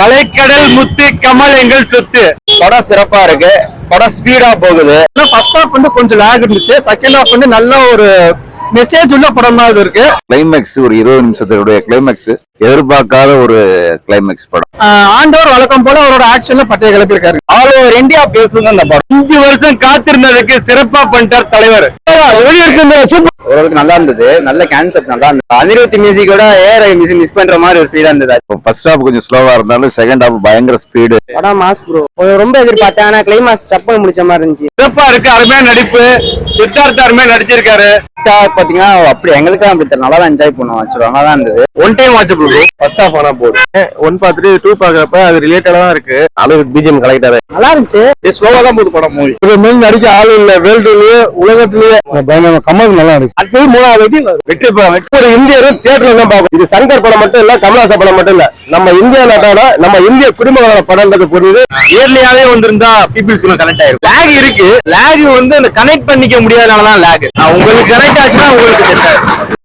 கலைக்கடல் முத்து கமல் எங்கள் சொத்து. படம் சிறப்பா இருக்கு. படம் ஸ்பீடா போகுது. ஃபர்ஸ்ட் ஹாஃப் வந்து கொஞ்சம் லாக் இருந்துச்சு. செகண்ட் ஹாஃப் வந்து நல்ல ஒரு மெசேஜ் உள்ள படம் தான் இருக்கு. கிளைமேக்ஸ் ஒரு 20 நிமிஷத்துடைய கிளைமேக்ஸ், எதிர்பார்க்காத ஒரு கிளைமேக்ஸ் படம். ஆண்டவர் வழக்கம் போல அவரோட ஆக்ஷன்ல பட்டைய கிளப்பிருக்காரு. ஆல் ஓவர் இந்தியா பேசுங்க அந்த படம். 5 வருஷம் காத்திருந்ததுக்கு சிறப்பா பண்ணிட்டார் தலைவர். ஓரளவுக்கு நல்லா இருந்தது. நல்ல கான்செப்ட் நல்லா இருந்தது. அனிருத் மியூசிக்கோட ஏஆர் மியூசிக் மிஸ் பண்ற மாதிரி ஒரு ஃபீலா இருந்தது. ஃபர்ஸ்ட் ஹாஃப் கொஞ்சம் ஸ்லோவா இருந்தாலும் செகண்ட் ஹாஃப் பயங்கர ஸ்பீடு. படம் மாஸ் ப்ரோ. ரொம்ப எதிர்பார்த்தேன், ஆனா கிளைமாக்ஸ் சப்பல் முடிச்ச மாதிரி இருந்துச்சு. சிறப்பா இருக்கு. அருமையா நடிப்பு. சித்தார்த்த அருமையா நடிச்சிருக்காரு. பாத்தீங்கன்னா அப்படி எங்களுக்கு அப்படி நல்லா தான் என்ஜாய் பண்ணுவோம். நல்லா தான் இருந்தது. One time watch bro. First half ஆனா போதும். 1 பார்த்துட்டு 2 பாக்குறப்ப அது ரிலேட்டடா தான் இருக்கு. அனிருத் பிஜிஎம் கலெக்டர் நல்லா இருந்துச்சு. ஸ்லோவா தான் போகுது படம். மூவி நடிக்க ஆள் இல்ல வேர்ல்டுலயே உலகத்திலேயே கமல் நல்லா இருக்கு. அடுத்தது 3வது வெற்றி ஒரு இந்தியரும் தியேட்டர்ல தான் பார்க்கும். இது சங்கர் படம் மட்டும் இல்ல, கமலாசா படம் மட்டும் இல்ல, நம்ம இந்தியா நாட்டோட நம்ம இந்திய குடும்பங்களோட படம்ன்றது புரியுது. இயர்லியாவே வந்திருந்தா பீப்புள்ஸ்க்கு கனெக்ட் ஆயிரும். லேக் இருக்கு. லேக் வந்து அந்த கனெக்ட் பண்ணிக்க முடியாதனாலதான் லேக். உங்களுக்கு கனெக்ட் ஆச்சுன்னா உங்களுக்கு செட் ஆயிரும்.